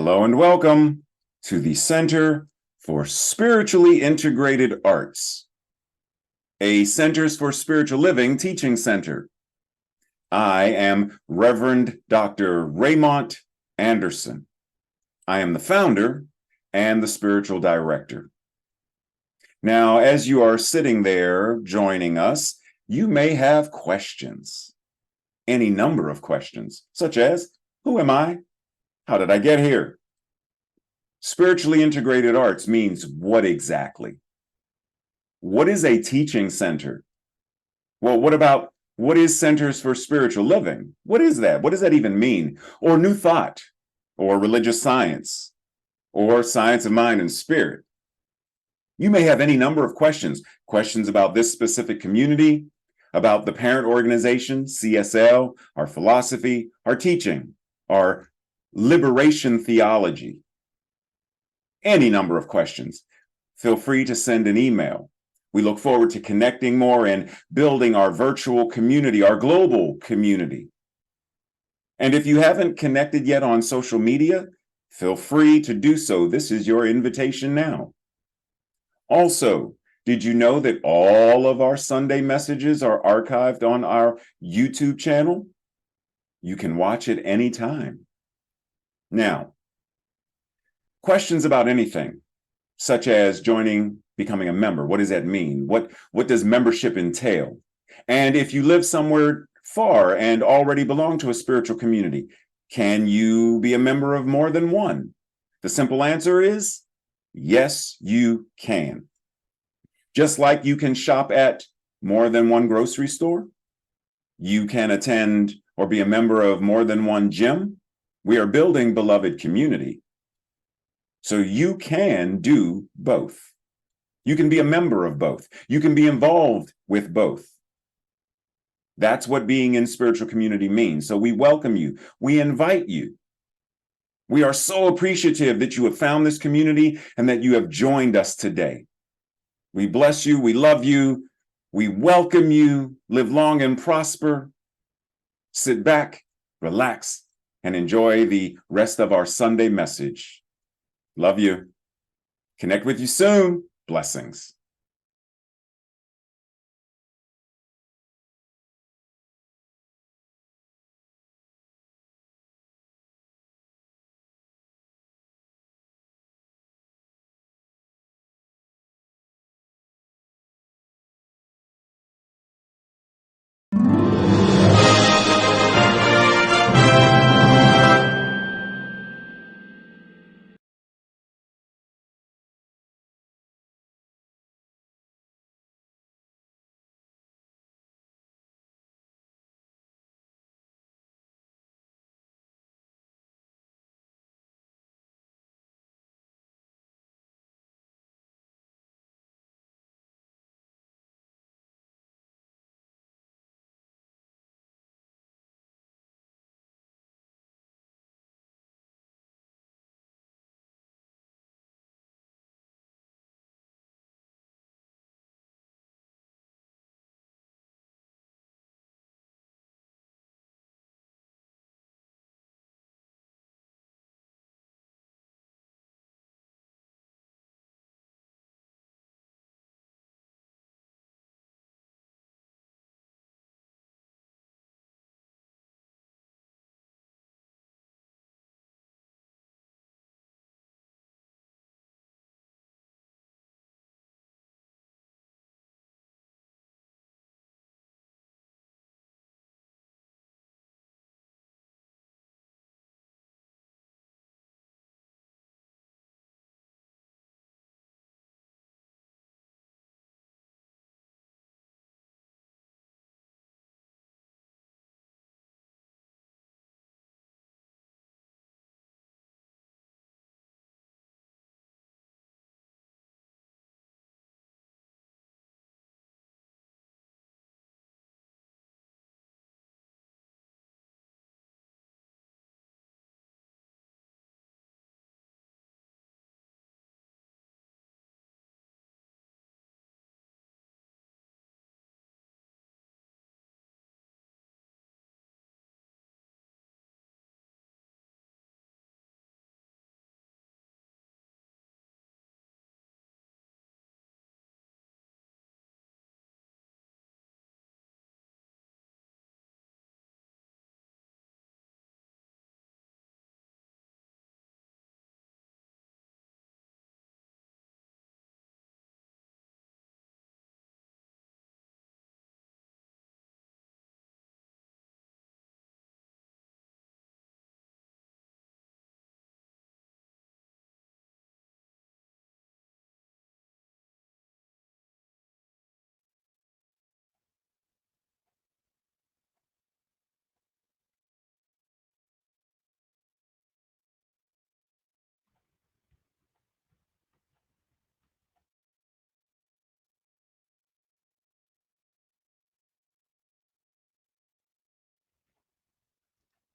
Hello and welcome to the Center for Spiritually Integrated Arts, a Centers for Spiritual Living teaching center. I am Reverend Dr. Raymont Anderson. I am the founder and the spiritual director. Now, as you are sitting there joining us, you may have questions, any number of questions, such as, who am I? How did I get here? Spiritually integrated arts means what exactly? What is a teaching center? Well, what is Centers for Spiritual Living? What is that? What does that even mean? Or New Thought, or religious science, or science of mind and spirit? You may have any number of questions about this specific community, about the parent organization, CSL, our philosophy, our teaching, our liberation theology. Any number of questions. Feel free to send an email. We look forward to connecting more and building our virtual community, our global community. And if you haven't connected yet on social media, feel free to do so. This is your invitation now. Also, did you know that all of our Sunday messages are archived on our YouTube channel? You can watch it anytime. Now, questions about anything, such as becoming a member. What does that mean? What does membership entail? And if you live somewhere far and already belong to a spiritual community, can you be a member of more than one? The simple answer is yes, you can. Just like you can shop at more than one grocery store, you can attend or be a member of more than one gym. We are building beloved community. So you can do both. You can be a member of both. You can be involved with both. That's what being in spiritual community means. So we welcome you. We invite you. We are so appreciative that you have found this community and that you have joined us today. We bless you. We love you. We welcome you. Live long and prosper. Sit back, relax, and enjoy the rest of our Sunday message. Love you. Connect with you soon. Blessings.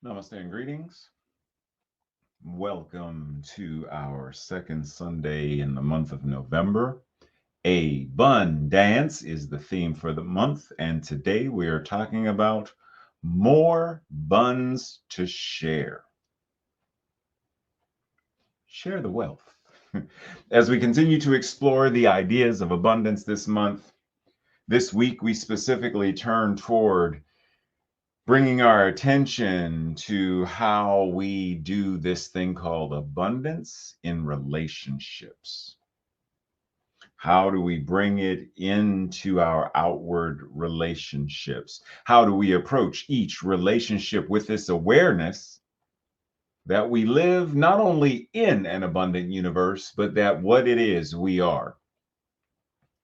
Namaste and greetings. Welcome to our second Sunday in the month of November. A bun dance is the theme for the month, and today we are talking about more buns to share. Share the wealth. As we continue to explore the ideas of abundance this month, this week we specifically turn toward bringing our attention to how we do this thing called abundance in relationships. How do we bring it into our outward relationships? How do we approach each relationship with this awareness that we live not only in an abundant universe, but that what it is we are?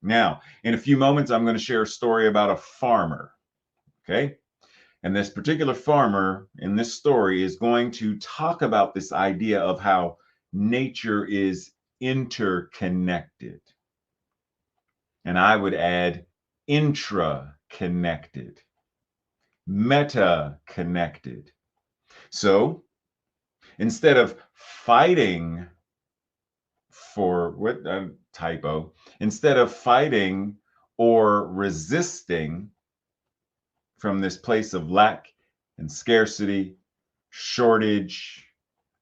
Now, in a few moments, I'm going to share a story about a farmer. Okay. And this particular farmer in this story is going to talk about this idea of how nature is interconnected. And I would add intra-connected, meta-connected. So instead of fighting for what typo, instead of fighting or resisting from this place of lack and scarcity, shortage,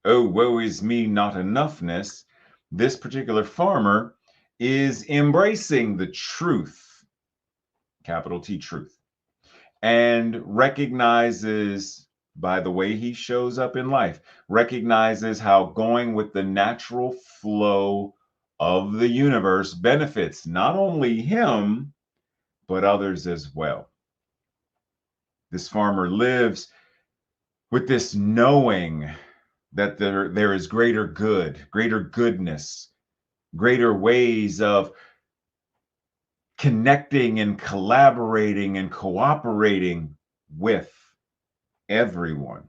oh, woe is me, not enoughness, this particular farmer is embracing the truth, capital T truth, and recognizes by the way he shows up in life, recognizes how going with the natural flow of the universe benefits not only him, but others as well. This farmer lives with this knowing that there is greater good, greater goodness, greater ways of connecting and collaborating and cooperating with everyone.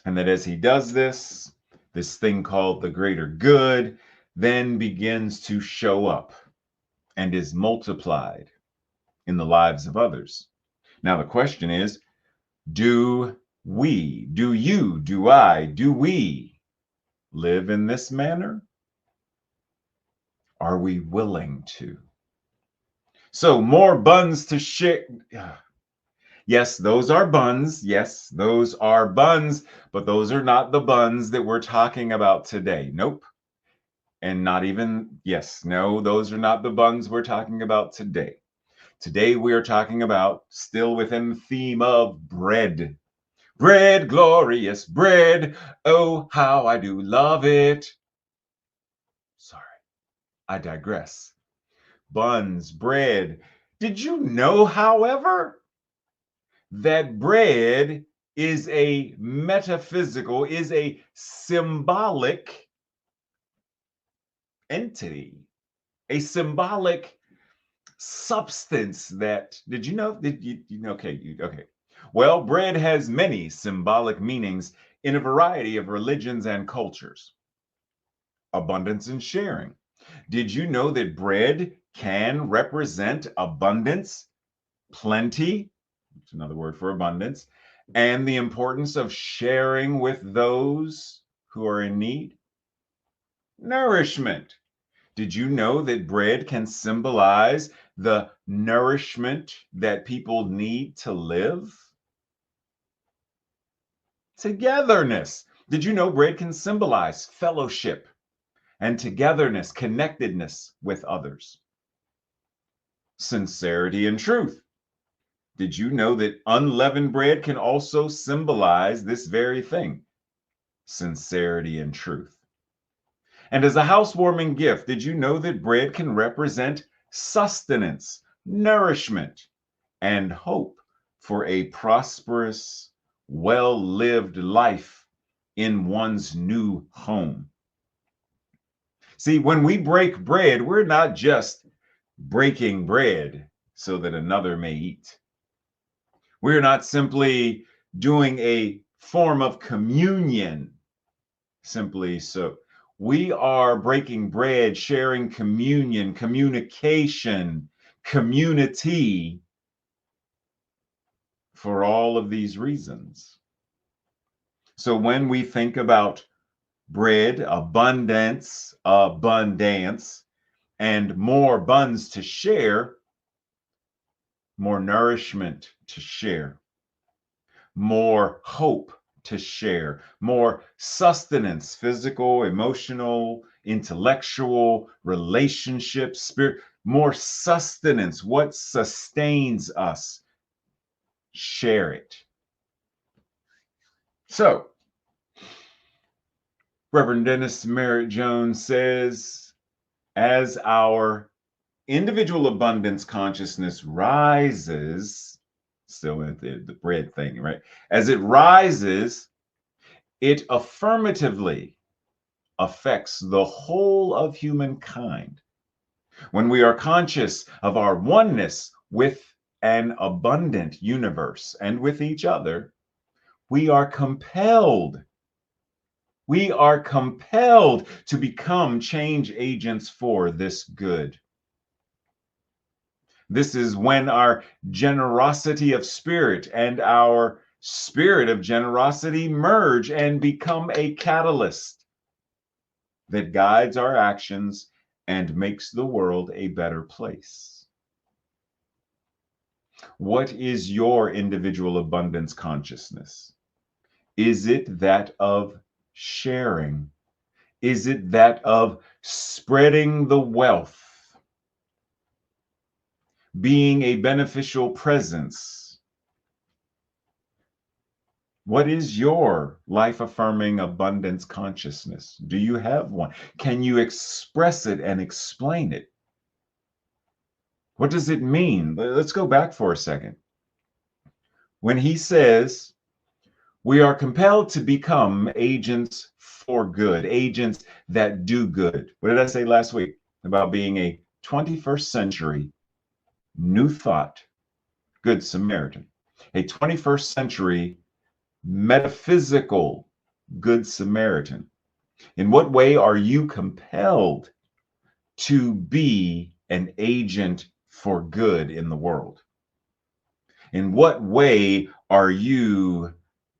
And that as he does this, this thing called the greater good then begins to show up and is multiplied in the lives of others. Now, the question is, do we, do you, do I, do we live in this manner? Are we willing to? So, more buns to share. Yes, those are buns. Yes, those are buns, but those are not the buns that we're talking about today. Nope. And not even, yes, no, those are not the buns we're talking about today. Today we are talking about, still within the theme of bread. Bread, glorious bread. Oh, how I do love it. Sorry, I digress. Buns, bread. Did you know, however, that bread is a metaphysical, is a symbolic entity, a symbolic substance that, did you know? Did you okay, okay. Well, bread has many symbolic meanings in a variety of religions and cultures. Abundance and sharing. Did you know that bread can represent abundance, plenty, it's another word for abundance, and the importance of sharing with those who are in need? Nourishment. Did you know that bread can symbolize the nourishment that people need to live? Togetherness. Did you know bread can symbolize fellowship and togetherness, connectedness with others? Sincerity and truth. Did you know that unleavened bread can also symbolize this very thing? Sincerity and truth. And as a housewarming gift, did you know that bread can represent sustenance, nourishment, and hope for a prosperous, well-lived life in one's new home? See, when we break bread, we're not just breaking bread so that another may eat. We're not simply doing a form of communion simply so. We are breaking bread, sharing communion, communication, community for all of these reasons. So when we think about bread, abundance, and more buns to share, more nourishment to share, more hope to share, more sustenance, physical, emotional, intellectual, relationships, spirit, more sustenance. What sustains us? Share it. So, Reverend Dennis Merritt Jones says, as our individual abundance consciousness rises, still at the bread thing, right? As it rises, it affirmatively affects the whole of humankind. When we are conscious of our oneness with an abundant universe and with each other, we are compelled. We are compelled to become change agents for this good. This is when our generosity of spirit and our spirit of generosity merge and become a catalyst that guides our actions and makes the world a better place. What is your individual abundance consciousness? Is it that of sharing? Is it that of spreading the wealth? Being a beneficial presence? What is your life affirming abundance consciousness? Do you have one? Can you express it and explain it? What does it mean? Let's go back for a second. When he says, we are compelled to become agents for good, agents that do good. What did I say last week about being a 21st century new thought good Samaritan? A 21st century metaphysical good Samaritan. In what way are you compelled to be an agent for good in the world? In what way are you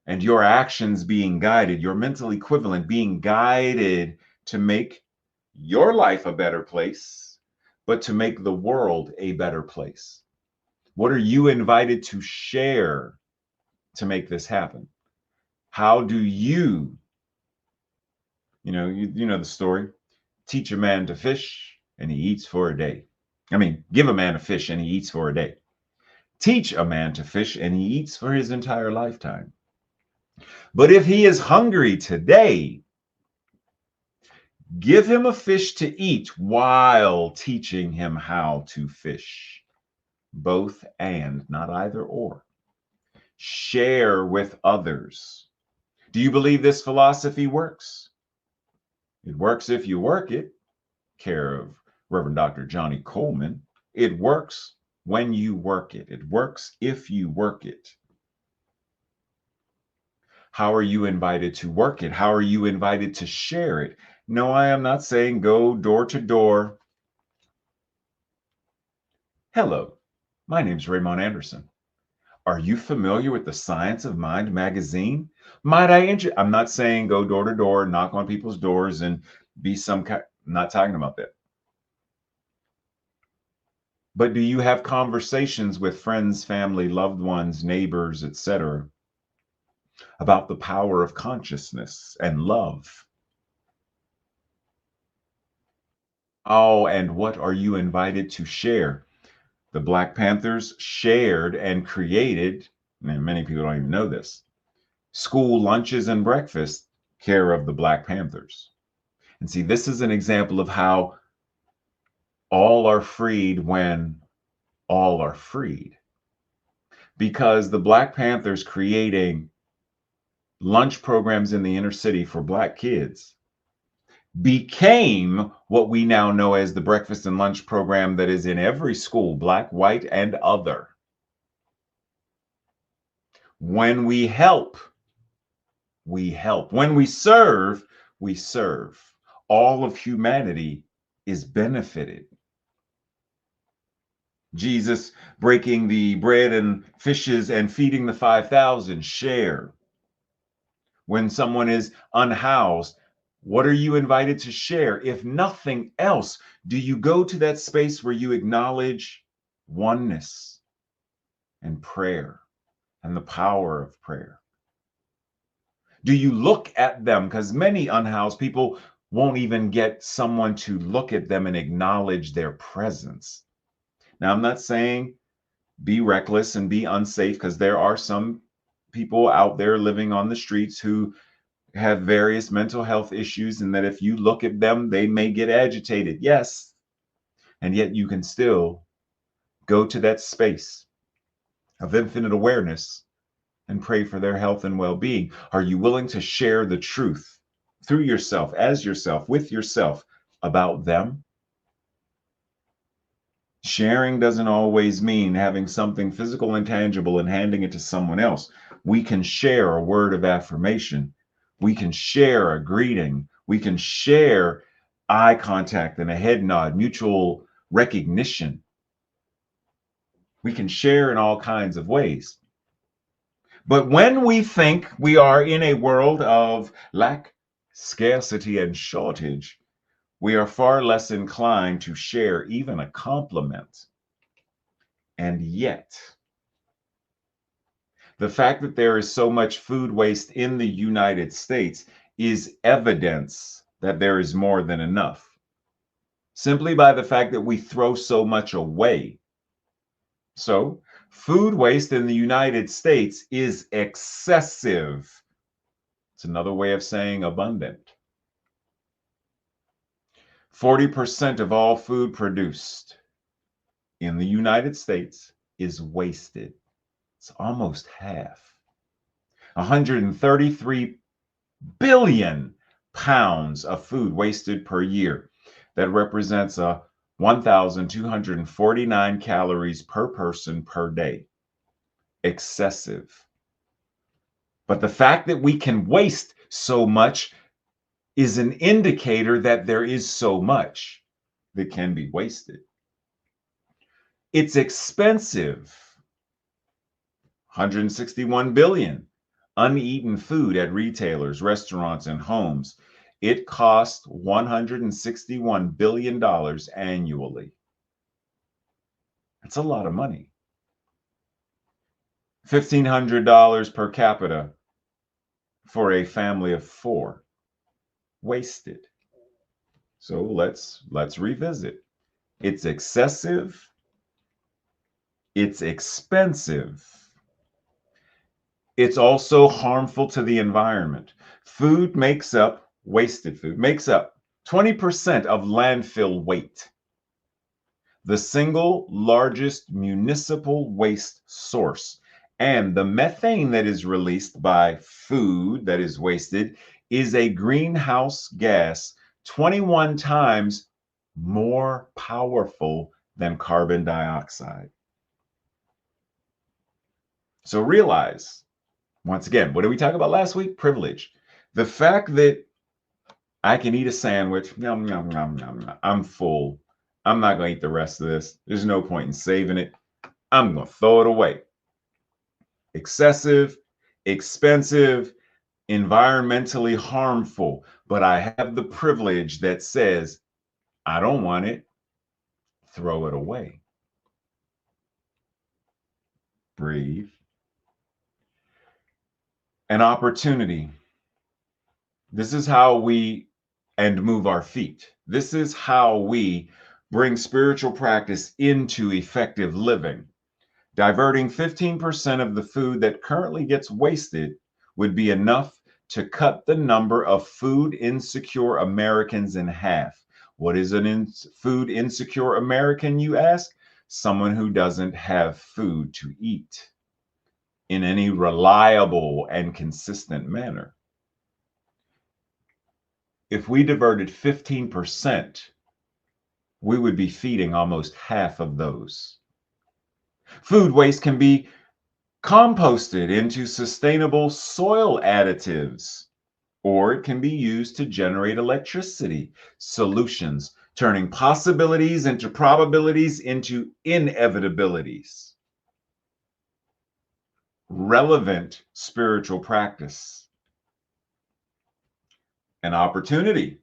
and your actions being guided, your mental equivalent being guided to make your life a better place, but to make the world a better place? What are you invited to share to make this happen? How do you know the story, teach a man to fish and he eats for a day. I mean, give a man a fish and he eats for a day. Teach a man to fish and he eats for his entire lifetime. But if he is hungry today, give him a fish to eat while teaching him how to fish. Both and, not either or. Share with others. Do you believe this philosophy works? It works if you work it. Care of Reverend Dr. Johnny Coleman. It works when you work it. It works if you work it. How are you invited to work it? How are you invited to share it? No, I am not saying go door to door. Hello, my name is Raymond Anderson. Are you familiar with the Science of Mind magazine? I'm not saying go door to door, knock on people's doors and be some kind. I'm not talking about that. But do you have conversations with friends, family, loved ones, neighbors, etc., about the power of consciousness and love? Oh, and what are you invited to share? The Black Panthers shared and created, and many people don't even know this, school lunches and breakfast care of the Black Panthers. And see, this is an example of how all are freed when all are freed. Because the Black Panthers creating lunch programs in the inner city for Black kids became what we now know as the breakfast and lunch program that is in every school, Black, white, and other. When we help, we help. When we serve, we serve. All of humanity is benefited. Jesus breaking the bread and fishes and feeding the 5,000, share. When someone is unhoused, what are you invited to share? If nothing else, do you go to that space where you acknowledge oneness and prayer and the power of prayer? Do you look at them? Because many unhoused people won't even get someone to look at them and acknowledge their presence. Now, I'm not saying be reckless and be unsafe, because there are some people out there living on the streets who have various mental health issues, and that if you look at them, they may get agitated. Yes. And yet you can still go to that space of infinite awareness and pray for their health and well-being. Are you willing to share the truth through yourself, as yourself, with yourself about them? Sharing doesn't always mean having something physical and tangible and handing it to someone else. We can share a word of affirmation. We can share a greeting. We can share eye contact and a head nod, mutual recognition. We can share in all kinds of ways. But when we think we are in a world of lack, scarcity, and shortage, we are far less inclined to share even a compliment. And yet, the fact that there is so much food waste in the United States is evidence that there is more than enough. Simply by the fact that we throw so much away. So, food waste in the United States is excessive. It's another way of saying abundant. 40% of all food produced in the United States is wasted. It's almost half. 133 billion pounds of food wasted per year. That represents 1,249 calories per person per day. Excessive. But the fact that we can waste so much is an indicator that there is so much that can be wasted. It's expensive. 161 billion uneaten food at retailers, restaurants, and homes. It costs $161 billion annually. That's a lot of money. $1,500 per capita for a family of 4. Wasted. So let's revisit. It's excessive. It's expensive. It's also harmful to the environment. Wasted food makes up 20% of landfill weight. The single largest municipal waste source. And the methane that is released by food that is wasted is a greenhouse gas 21 times more powerful than carbon dioxide. So realize, once again, what did we talk about last week? Privilege. The fact that I can eat a sandwich, yum, yum, yum, yum, yum. I'm full. I'm not going to eat the rest of this. There's no point in saving it. I'm going to throw it away. Excessive, expensive, environmentally harmful. But I have the privilege that says, I don't want it. Throw it away. Breathe. An opportunity. This is how we move our feet. This is how we bring spiritual practice into effective living. Diverting 15% of the food that currently gets wasted would be enough to cut the number of food insecure Americans in half. What is food insecure American, you ask? Someone who doesn't have food to eat in any reliable and consistent manner. If we diverted 15%, we would be feeding almost half of those. Food waste can be composted into sustainable soil additives, or it can be used to generate electricity. Solutions turning possibilities into probabilities into inevitabilities. Relevant spiritual practice. An opportunity.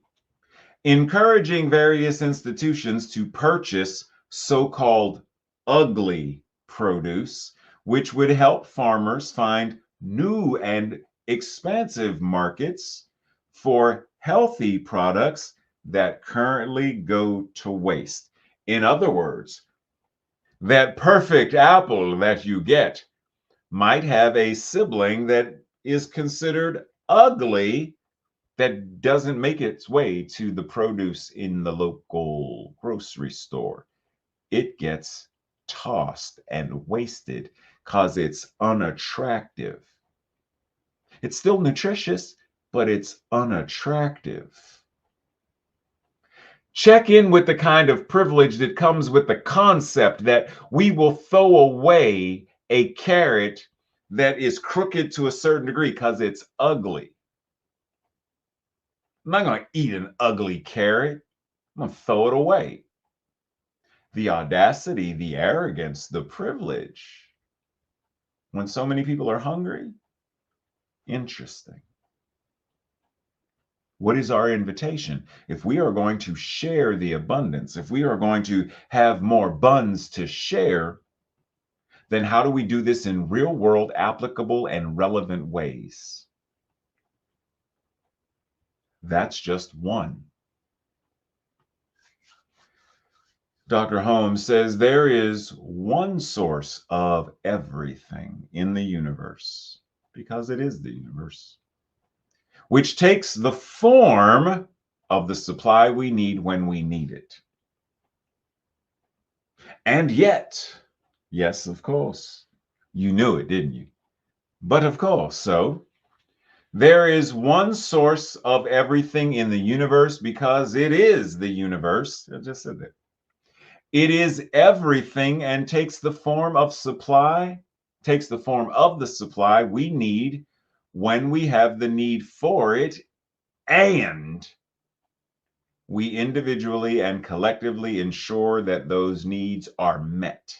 Encouraging various institutions to purchase so-called ugly produce, which would help farmers find new and expansive markets for healthy products that currently go to waste. In other words, that perfect apple that you get might have a sibling that is considered ugly that doesn't make its way to the produce in the local grocery store. It gets tossed and wasted because it's unattractive. It's still nutritious, but it's unattractive. Check in with the kind of privilege that comes with the concept that we will throw away a carrot that is crooked to a certain degree because it's ugly. I'm not going to eat an ugly carrot. I'm going to throw it away. The audacity, the arrogance, the privilege. When so many people are hungry, interesting. What is our invitation? If we are going to share the abundance, if we are going to have more buns to share, then how do we do this in real world, applicable, and relevant ways? That's just one. Dr. Holmes says there is one source of everything in the universe, because it is the universe, which takes the form of the supply we need when we need it. And yet, yes, of course, you knew it, didn't you? But of course, so there is one source of everything in the universe because it is the universe. I just said that. It is everything and takes the form of supply, takes the form of the supply we need when we have the need for it, and we individually and collectively ensure that those needs are met.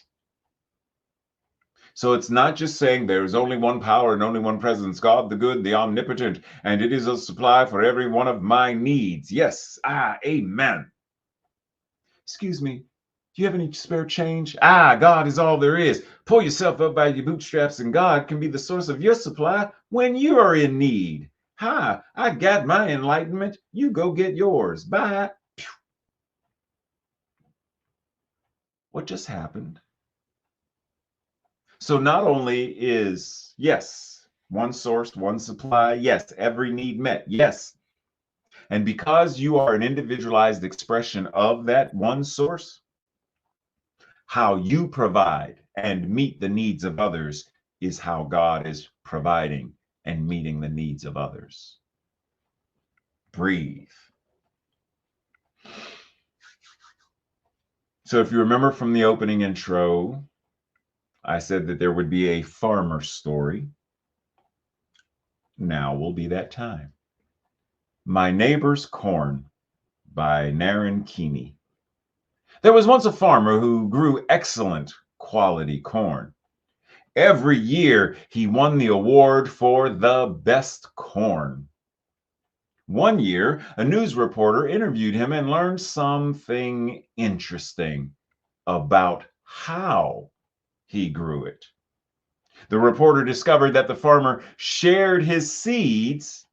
So it's not just saying there is only one power and only one presence, God the good, the omnipotent, and it is a supply for every one of my needs. Yes, amen. Excuse me, do you have any spare change? God is all there is. Pull yourself up by your bootstraps and God can be the source of your supply when you are in need. I got my enlightenment. You go get yours. Bye. What just happened? So not only is, yes, one source, one supply, yes, every need met, yes. And because you are an individualized expression of that one source, how you provide and meet the needs of others is how God is providing and meeting the needs of others. Breathe. So if you remember from the opening intro, I said that there would be a farmer story. Now will be that time. My Neighbor's Corn by Naren Keeney. There was once a farmer who grew excellent quality corn. Every year he won the award for the best corn. One year, a news reporter interviewed him and learned something interesting about how he grew it. The reporter discovered that the farmer shared his seeds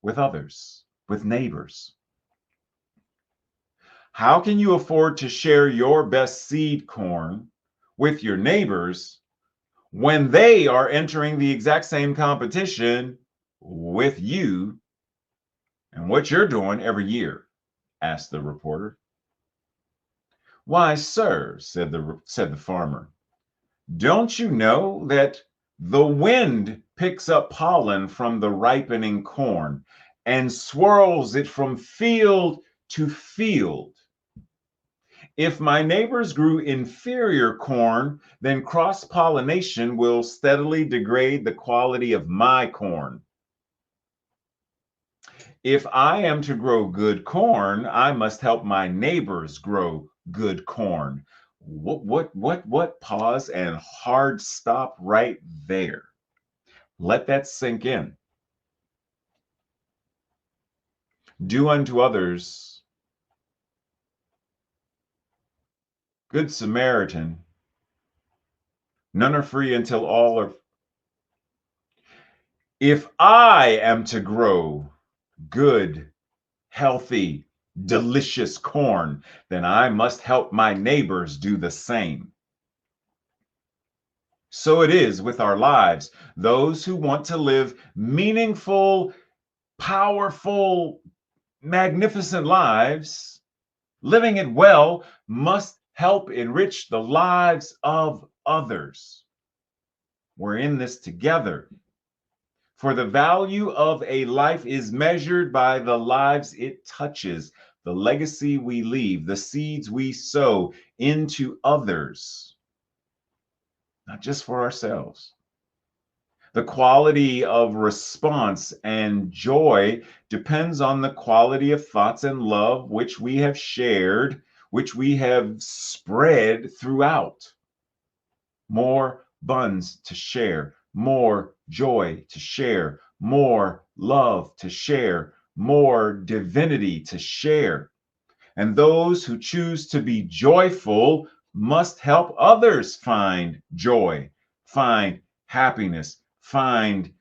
with others, with neighbors. How can you afford to share your best seed corn with your neighbors when they are entering the exact same competition with you and what you're doing every year? Asked the reporter. Why, sir, said the farmer, don't you know that the wind picks up pollen from the ripening corn and swirls it from field to field? If my neighbors grew inferior corn, then cross-pollination will steadily degrade the quality of my corn. If I am to grow good corn, I must help my neighbors grow good corn. What? Pause and hard stop right there. Let that sink in. Do unto others, good Samaritan. None are free until all are. If I am to grow good, healthy, delicious corn, then I must help my neighbors do the same. So it is with our lives. Those who want to live meaningful, powerful, magnificent lives, living it well, must help enrich the lives of others. We're in this together. For the value of a life is measured by the lives it touches, the legacy we leave, the seeds we sow into others, not just for ourselves. The quality of response and joy depends on the quality of thoughts and love which we have shared, which we have spread throughout. More buns to share, more joy to share, more love to share, more divinity to share. And those who choose to be joyful must help others find joy, find happiness, find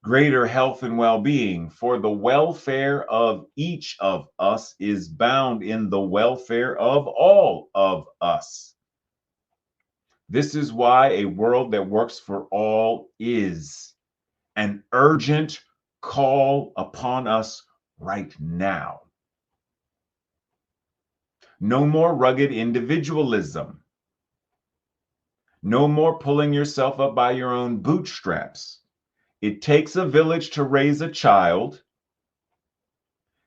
greater health and well being. For the welfare of each of us is bound in the welfare of all of us. This is why a world that works for all is an urgent call upon us right now. No more rugged individualism. No more pulling yourself up by your own bootstraps. It takes a village to raise a child.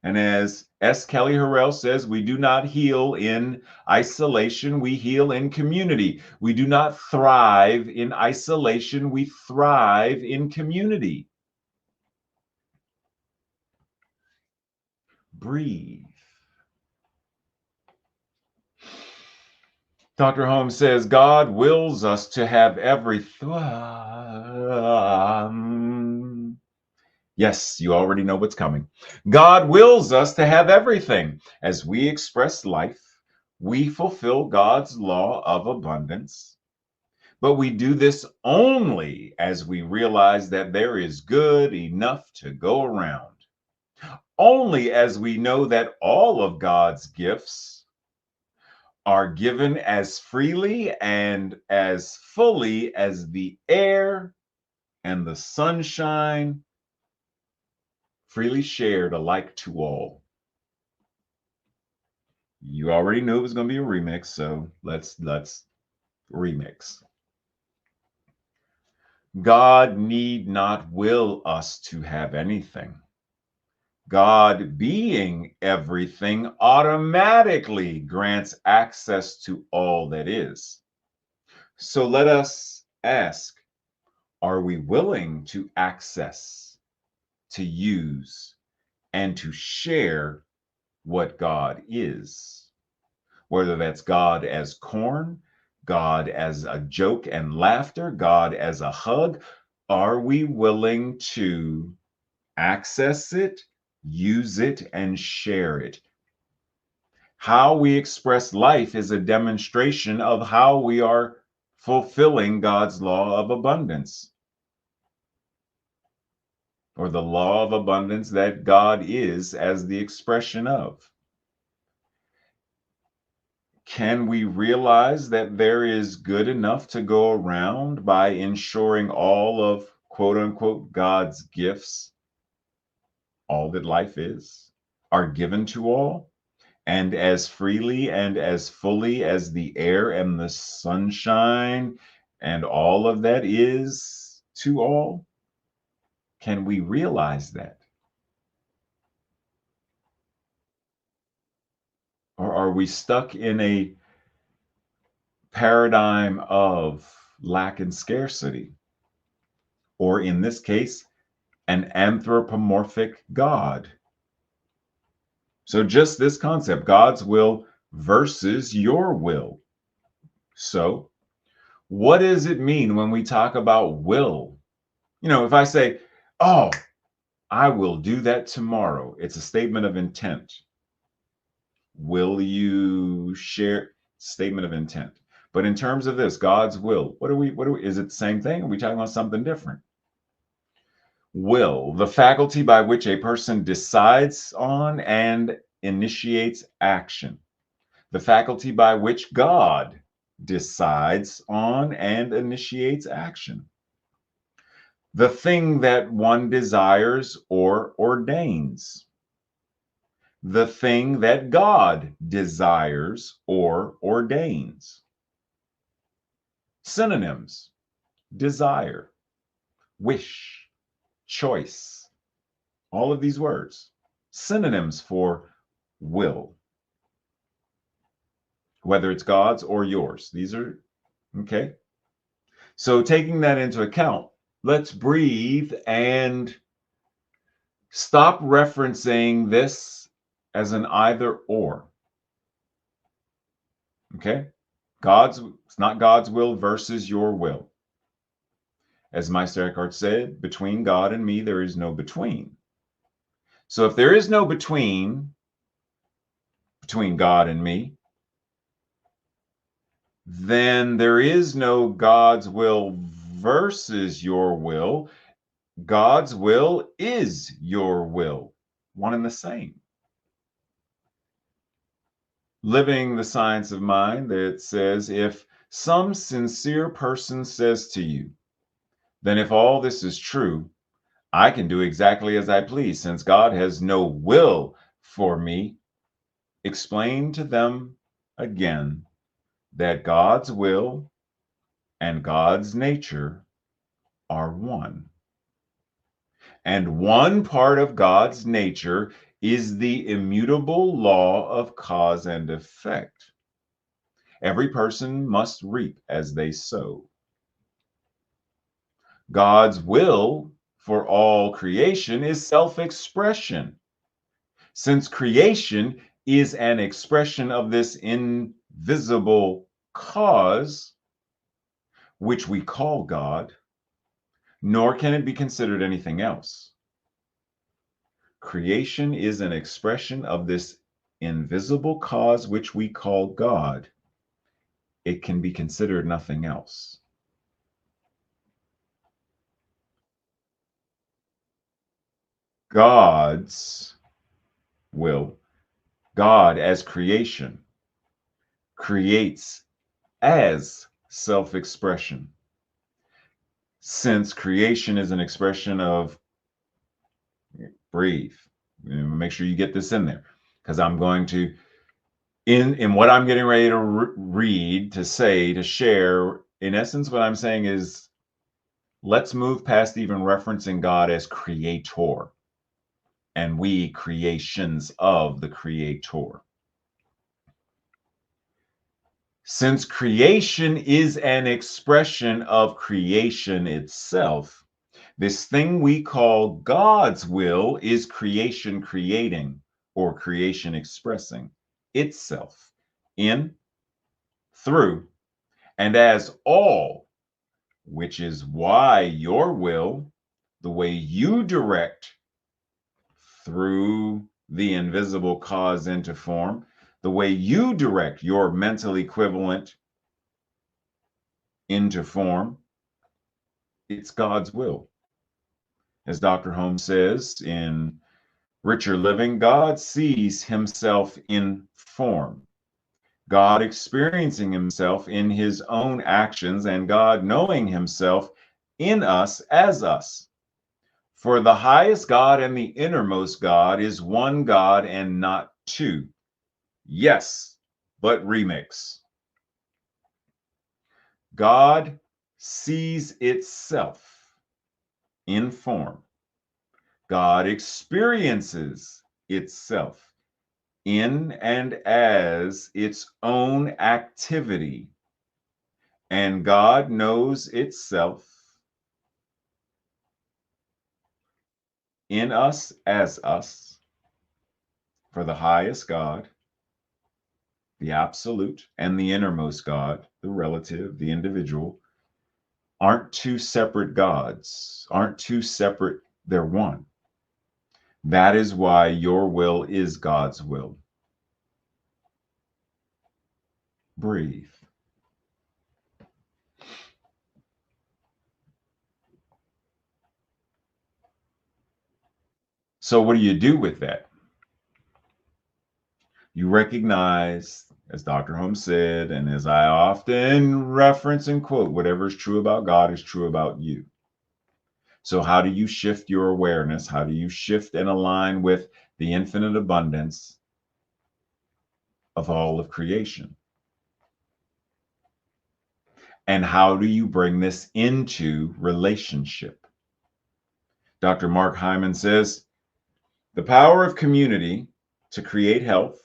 And as S. Kelly Harrell says, we do not heal in isolation, we heal in community. We do not thrive in isolation, we thrive in community. Breathe. Dr. Holmes says, God wills us to have everything. Yes, you already know what's coming. God wills us to have everything. As we express life, we fulfill God's law of abundance. But we do this only as we realize that there is good enough to go around. Only as we know that all of God's gifts are given as freely and as fully as the air and the sunshine freely shared alike to all. You already knew it was going to be a remix, so let's remix. God need not will us to have anything. God being everything automatically grants access to all that is. So let us ask, are we willing to access, to use, and to share what God is? Whether that's God as corn, God as a joke and laughter, God as a hug, are we willing to access it, use it, and share it? How we express life is a demonstration of how we are fulfilling God's law of abundance, or the law of abundance that God is as the expression of. Can we realize that there is good enough to go around by ensuring all of quote unquote God's gifts, all that life is, are given to all, and as freely and as fully as the air and the sunshine and all of that is to all? Can we realize that? Or are we stuck in a paradigm of lack and scarcity? Or in this case, an anthropomorphic God? So just this concept, God's will versus your will. So what does it mean when we talk about will? If I say, oh, I will do that tomorrow, it's a statement of intent. Will you share? Statement of intent. But in terms of this, God's will, is it the same thing? Are we talking about something different? Will, the faculty by which a person decides on and initiates action. The faculty by which God decides on and initiates action. The thing that one desires or ordains. The thing that God desires or ordains. Synonyms: desire, wish, choice. All of these words, synonyms for will, whether it's God's or yours. These are, okay. So taking that into account, let's breathe and stop referencing this as an either or. Okay? It's not God's will versus your will. As Meister Eckhart said, between God and me, there is no between. So if there is no between God and me, then there is no God's will versus your will. God's will is your will, one and the same. Living the Science of Mind, that says, if some sincere person says to you, then if all this is true, I can do exactly as I please, since God has no will for me. Explain to them again that God's will and God's nature are one. And one part of God's nature is the immutable law of cause and effect. Every person must reap as they sow. God's will for all creation is self-expression. Since creation is an expression of this invisible cause, which we call God, nor can it be considered anything else. Creation is an expression of this invisible cause, which we call God. It can be considered nothing else. God's will, God as creation, creates as self-expression. Since creation is an expression of, breathe, make sure you get this in there, because I'm going to, in what I'm getting ready to read, to say, to share, in essence, what I'm saying is, let's move past even referencing God as creator, and we creations of the creator. Since creation is an expression of creation itself, this thing we call God's will is creation creating, or creation expressing itself in, through, and as all, which is why your will, the way you direct through the invisible cause into form, the way you direct your mental equivalent into form, it's God's will. As Dr. Holmes says in Richer Living, God sees himself in form, God experiencing himself in his own actions, and God knowing himself in us as us. For the highest God and the innermost God is one God and not two. Yes, but remix. God sees itself in form. God experiences itself in and as its own activity. And God knows itself in us as us. for the highest God, the absolute, and the innermost God, the relative, the individual, aren't two separate gods, aren't two separate, they're one. That is why your will is God's will. Breathe. So, what do you do with that? You recognize, as Dr. Holmes said, and as I often reference and quote, whatever is true about God is true about you. So, how do you shift your awareness? How do you shift and align with the infinite abundance of all of creation? And how do you bring this into relationship? Dr. Mark Hyman says, the power of community to create health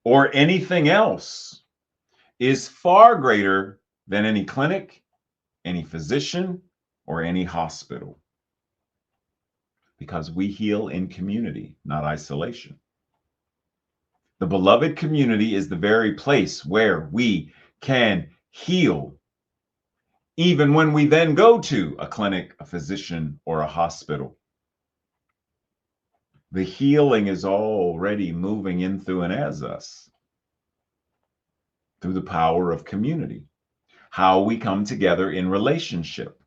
or anything else is far greater than any clinic, any physician, or any hospital. Because we heal in community, not isolation. The beloved community is the very place where we can heal, even when we then go to a clinic, a physician, or a hospital. The healing is already moving in through and as us through the power of community, how we come together in relationship.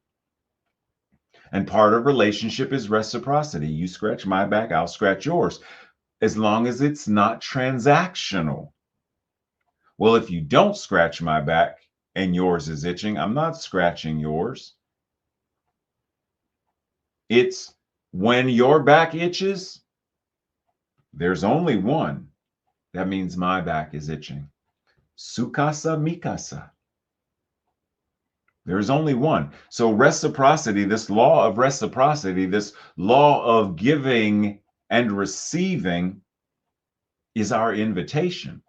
And part of relationship is reciprocity. You scratch my back, I'll scratch yours, as long as it's not transactional. Well, if you don't scratch my back and yours is itching, I'm not scratching yours. It's when your back itches, there's only one. That means my back is itching. Sukasa mikasa. There's only one. So reciprocity, this law of reciprocity, this law of giving and receiving is our invitation.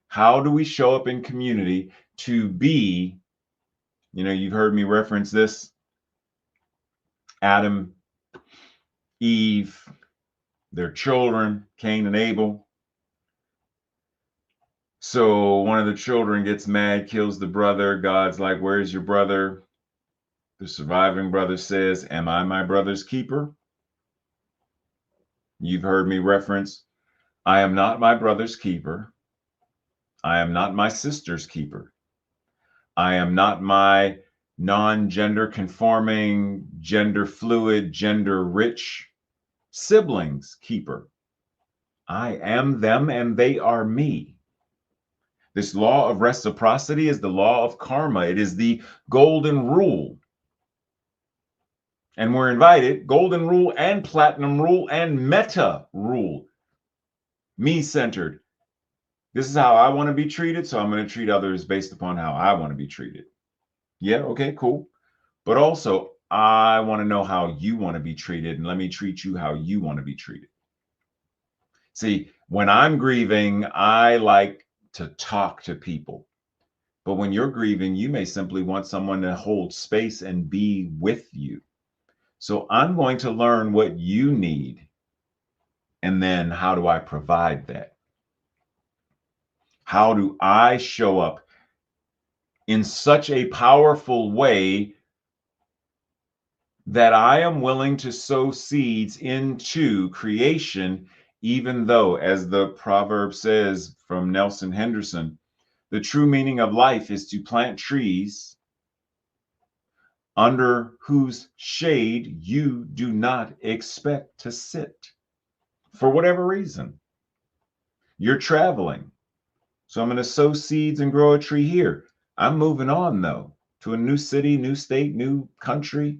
How do we show up in community to be, you've heard me reference this, Adam, Eve, their children, Cain and Abel. So one of the children gets mad, kills the brother. God's like, where's your brother? The surviving brother says, am I my brother's keeper? You've heard me reference, I am not my brother's keeper. I am not my sister's keeper. I am not my non-gender conforming, gender fluid, gender rich siblings keeper. I am them and they are me. This law of reciprocity is the law of karma. It is the golden rule. And we're invited, golden rule and platinum rule and meta rule. Me-centered. This is how I want to be treated, so I'm going to treat others based upon how I want to be treated. Yeah, okay, cool. But also, I want to know how you want to be treated, and let me treat you how you want to be treated. See, when I'm grieving, I like to talk to people. But when you're grieving, you may simply want someone to hold space and be with you. So I'm going to learn what you need. And then how do I provide that? How do I show up in such a powerful way that I am willing to sow seeds into creation, even though, as the proverb says from Nelson Henderson, the true meaning of life is to plant trees under whose shade you do not expect to sit for whatever reason. You're traveling. So I'm going to sow seeds and grow a tree here. I'm moving on, though, to a new city, new state, new country,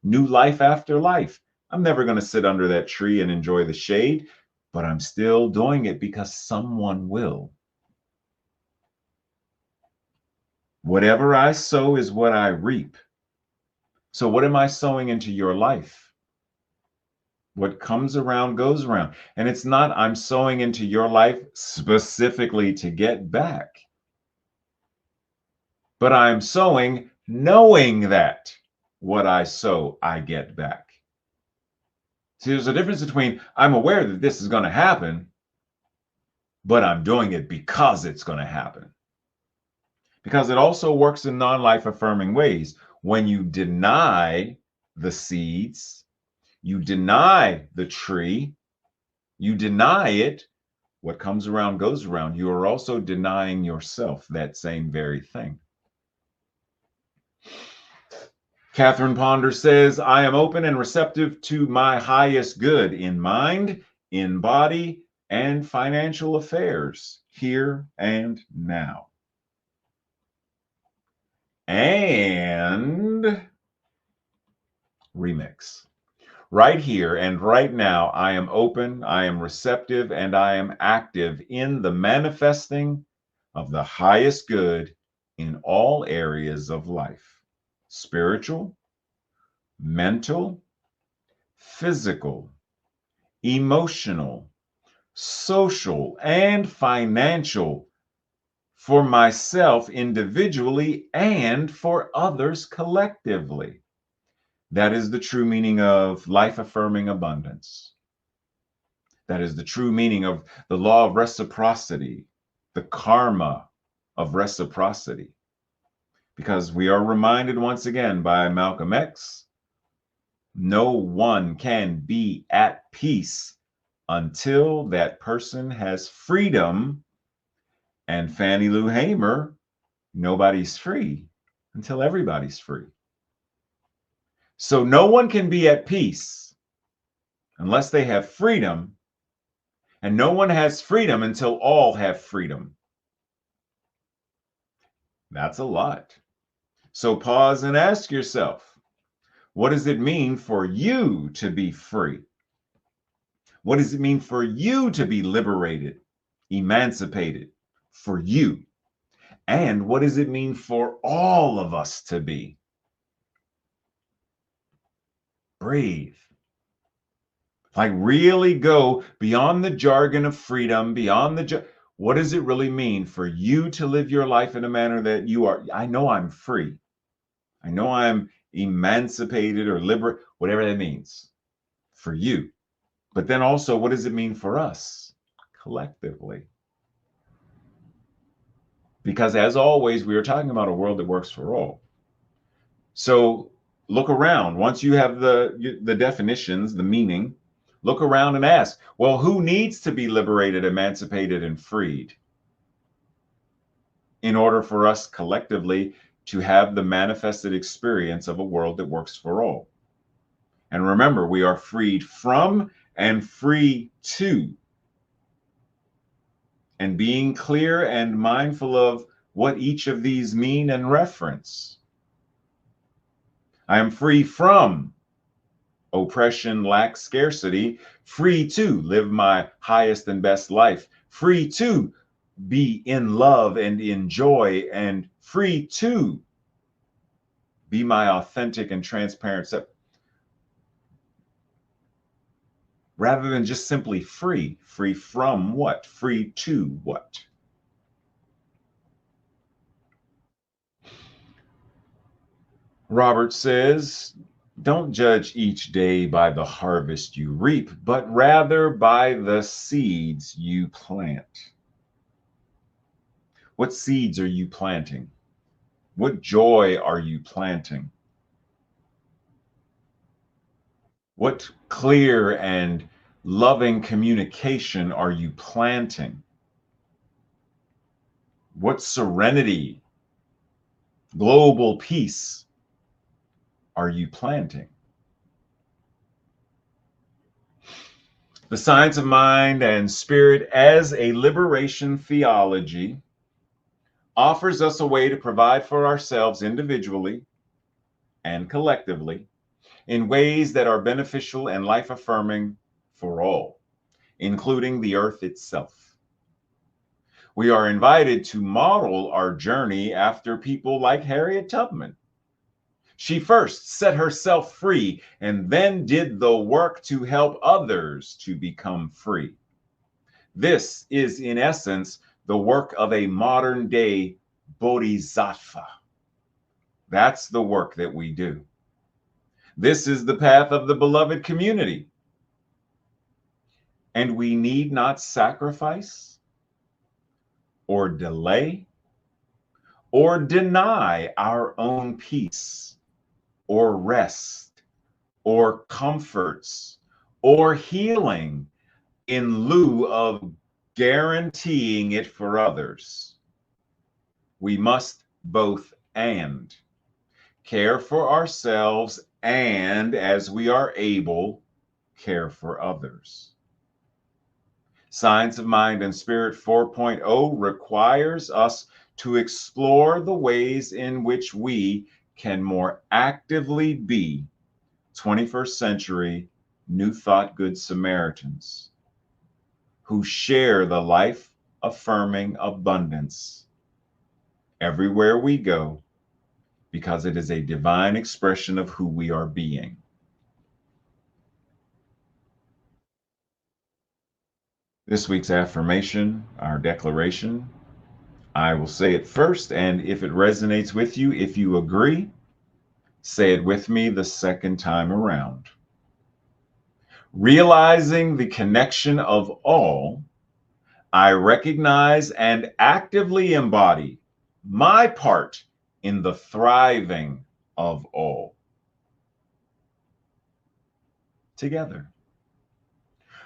new life after life. I'm never going to sit under that tree and enjoy the shade, but I'm still doing it because someone will. Whatever I sow is what I reap. So what am I sowing into your life? What comes around goes around. And it's not I'm sowing into your life specifically to get back, but I'm sowing knowing that what I sow, I get back. See, there's a difference between I'm aware that this is going to happen, but I'm doing it because it's going to happen. Because it also works in non-life affirming ways. When you deny the seeds, you deny the tree, you deny it, what comes around goes around. You are also denying yourself that same very thing. Catherine Ponder says, I am open and receptive to my highest good in mind, in body, and financial affairs, here and now. And remix. Right here and right now, I am open, I am receptive, and I am active in the manifesting of the highest good in all areas of life: spiritual, mental, physical, emotional, social, and financial, for myself individually and for others collectively. That is the true meaning of life affirming abundance. That is the true meaning of the law of reciprocity, the karma of reciprocity. Because we are reminded once again by Malcolm X, no one can be at peace until that person has freedom. And Fannie Lou Hamer, nobody's free until everybody's free. So no one can be at peace unless they have freedom, and no one has freedom until all have freedom. That's a lot. So pause and ask yourself, what does it mean for you to be free? What does it mean for you to be liberated, emancipated, for you? And what does it mean for all of us to be? Breathe. Like really go beyond the jargon of freedom, beyond what does it really mean for you to live your life in a manner that you are? I know I'm free. I know I'm emancipated or liberate, whatever that means for you. But then also, what does it mean for us collectively? Because as always, we are talking about a world that works for all. So look around. Once you have the definitions, the meaning, look around and ask, well, who needs to be liberated, emancipated, and freed in order for us collectively to have the manifested experience of a world that works for all? And remember, we are freed from and free to. And being clear and mindful of what each of these mean and reference. I am free from oppression, lack, scarcity, free to live my highest and best life, free to be in love and in joy, and free to be my authentic and transparent self. Rather than just simply free. Free from what? Free to what? Robert says, don't judge each day by the harvest you reap, but rather by the seeds you plant. What seeds are you planting? What joy are you planting? What clear and loving communication are you planting? What serenity, global peace are you planting? The science of mind and spirit as a liberation theology offers us a way to provide for ourselves individually and collectively in ways that are beneficial and life affirming for all, including the earth itself. We are invited to model our journey after people like Harriet Tubman. She first set herself free and then did the work to help others to become free. This is, in essence, the work of a modern day bodhisattva. That's the work that we do. This is the path of the beloved community. and we need not sacrifice or delay or deny our own peace or rest or comforts or healing in lieu of guaranteeing it for others. We must both and care for ourselves and, as we are able, care for others. Science of Mind and Spirit 4.0 requires us to explore the ways in which we can more actively be 21st century New Thought Good Samaritans who share the life affirming abundance everywhere we go, because it is a divine expression of who we are being. This week's affirmation, our declaration, I will say it first, and if it resonates with you, if you agree, say it with me the second time around. Realizing the connection of all, I recognize and actively embody my part in the thriving of all. Together.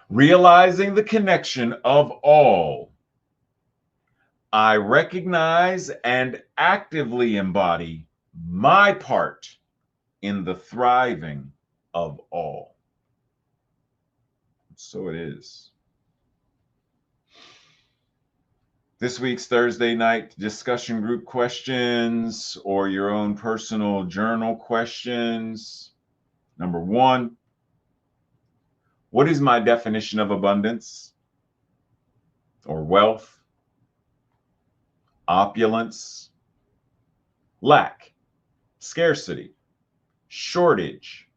Realizing the connection of all, I recognize and actively embody my part in the thriving of all. So it is. This week's Thursday night discussion group questions or your own personal journal questions. Number 1, what is my definition of abundance or wealth, opulence, lack, scarcity, shortage?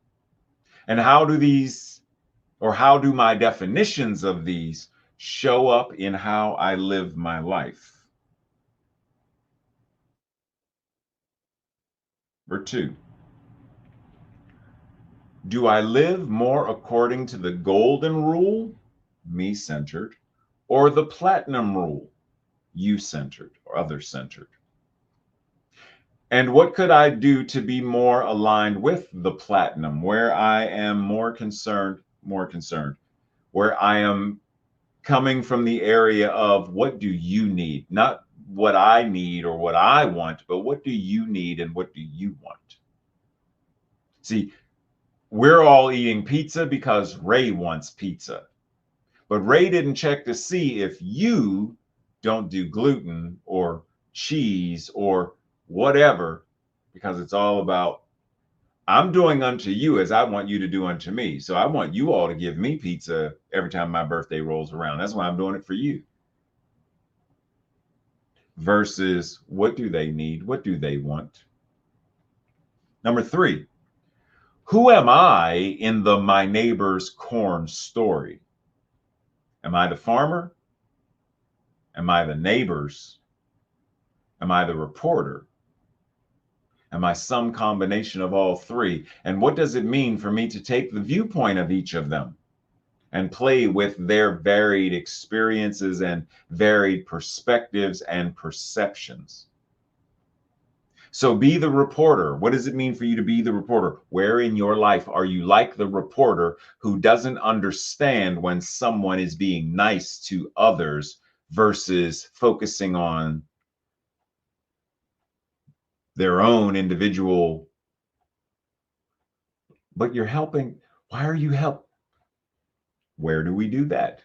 And how do my definitions of these show up in how I live my life? Number 2, do I live more according to the golden rule, me-centered, or the platinum rule, you-centered or other-centered? And what could I do to be more aligned with the platinum, where I am more concerned, where I am coming from the area of what do you need? Not what I need or what I want, but what do you need and what do you want? See, we're all eating pizza because Ray wants pizza. But Ray didn't check to see if you don't do gluten or cheese or whatever, because it's all about I'm doing unto you as I want you to do unto me. So I want you all to give me pizza every time my birthday rolls around. That's why I'm doing it for you. Versus what do they need? What do they want? Number 3, who am I in the my neighbor's corn story? Am I the farmer? Am I the neighbors? Am I the reporter? Am I some combination of all 3? And what does it mean for me to take the viewpoint of each of them and play with their varied experiences and varied perspectives and perceptions? So be the reporter. What does it mean for you to be the reporter? Where in your life are you like the reporter who doesn't understand when someone is being nice to others versus focusing on their own individual? But you're helping. Why are you help? Where do we do that?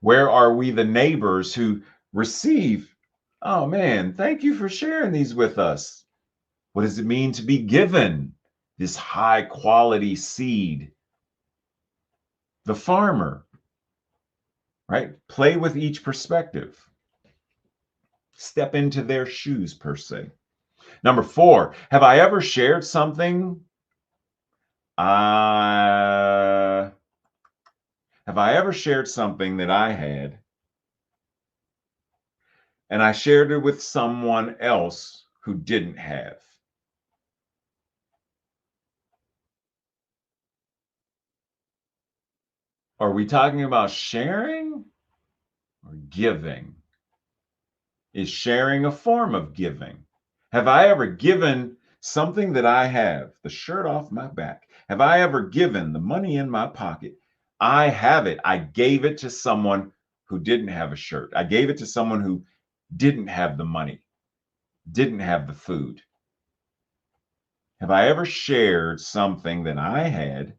Where are we the neighbors who receive? Oh man, thank you for sharing these with us. What does it mean to be given this high quality seed? The farmer, right? Play with each perspective. Step into their shoes, per se. Number 4, have I ever shared something? Have I ever shared something that I had and I shared it with someone else who didn't have? Are we talking about sharing or giving? Is sharing a form of giving? Have I ever given something that I have, the shirt off my back? Have I ever given the money in my pocket? I have it. I gave it to someone who didn't have a shirt. I gave it to someone who didn't have the money, didn't have the food. Have I ever shared something that I had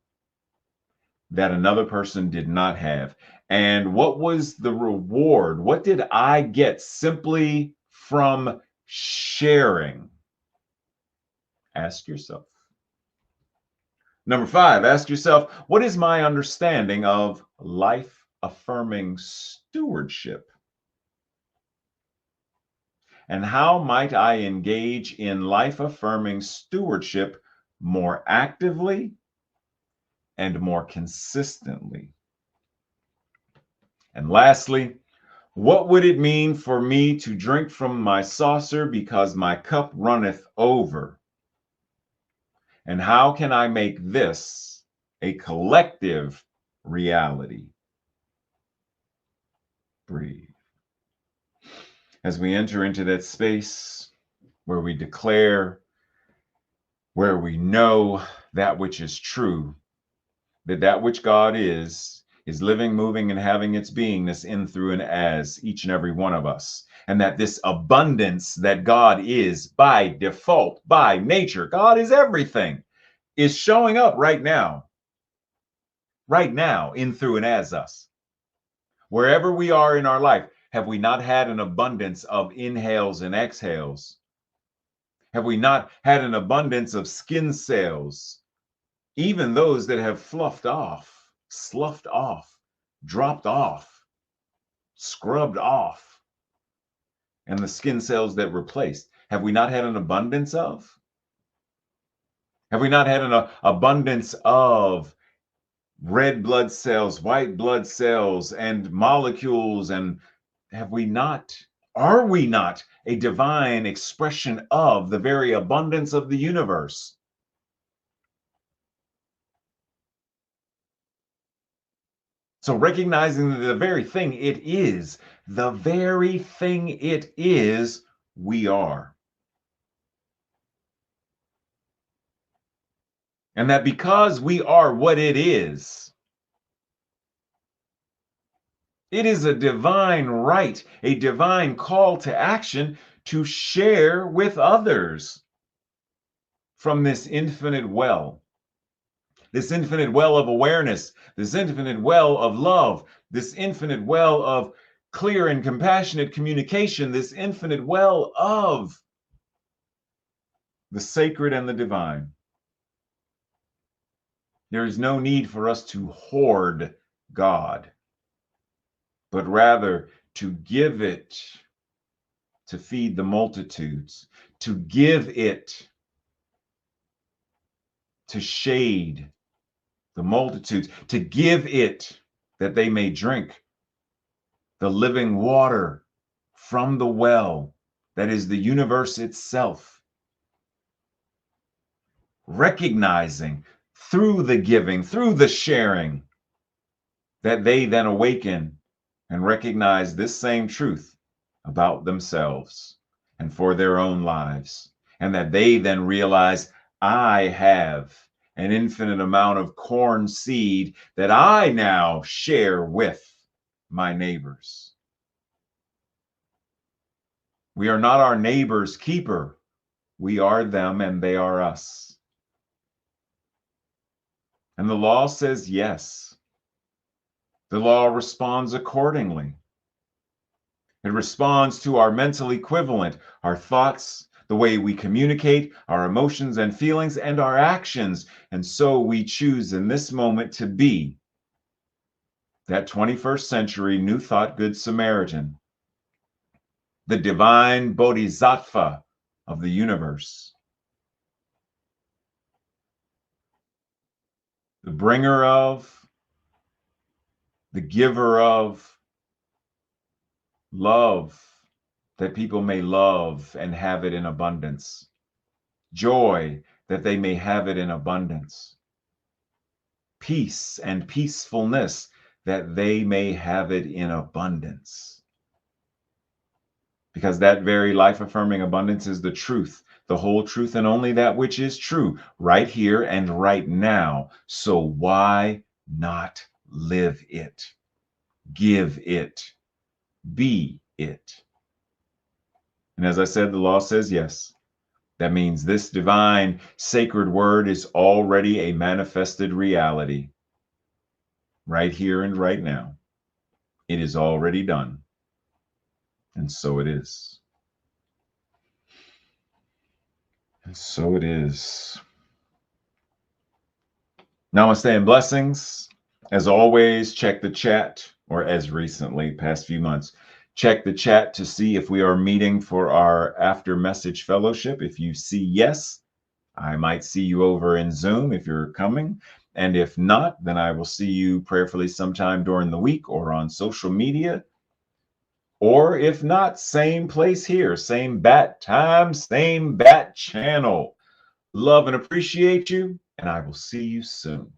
that another person did not have? And what was the reward? What did I get simply from sharing? Ask yourself. Number 5, ask yourself, what is my understanding of life affirming stewardship? And how might I engage in life affirming stewardship more actively and more consistently? And lastly, what would it mean for me to drink from my saucer because my cup runneth over? And how can I make this a collective reality? Breathe. As we enter into that space where we declare, where we know that which is true, that which God is living, moving, and having its beingness in, through, and as each and every one of us. And that this abundance that God is by default, by nature, God is everything, is showing up right now, in, through, and as us. Wherever we are in our life, have we not had an abundance of inhales and exhales? Have we not had an abundance of skin cells, even those that have fluffed off, sloughed off, dropped off, scrubbed off, and the skin cells that replaced? Have we not had an abundance of? Have we not had an abundance of red blood cells, white blood cells, and molecules? And have we not, are we not a divine expression of the very abundance of the universe? So recognizing that the very thing it is, we are. And that because we are what it is a divine right, a divine call to action to share with others from this infinite well of awareness, this infinite well of love, this infinite well of clear and compassionate communication, this infinite well of the sacred and the divine. There is no need for us to hoard God, but rather to give it to feed the multitudes, to give it to shade the multitudes, to give it that they may drink the living water from the well that is the universe itself. Recognizing through the giving, through the sharing, that they then awaken and recognize this same truth about themselves and for their own lives. And that they then realize, I have an infinite amount of corn seed that I now share with my neighbors. We are not our neighbor's keeper. We are them and they are us. And the law says yes. The law responds accordingly. It responds to our mental equivalent, our thoughts, the way we communicate, our emotions and feelings, and our actions. And so we choose in this moment to be that 21st century New Thought Good Samaritan, the divine bodhisattva of the universe, the bringer of, the giver of love, that people may love and have it in abundance, joy, that they may have it in abundance, peace and peacefulness, that they may have it in abundance. Because that very life-affirming abundance is the truth, the whole truth, and only that which is true, right here and right now. So why not live it, give it, be it? And as I said, the law says yes. That means this divine sacred word is already a manifested reality, right here and right now. It is already done. And so it is. And so it is. Namaste and blessings. As always, check the chat, or as recently, past few months, check the chat to see if we are meeting for our after message fellowship. If you see yes, I might see you over in Zoom if you're coming. And if not, then I will see you prayerfully sometime during the week or on social media. Or if not, same place here, same bat time, same bat channel. Love and appreciate you, and I will see you soon.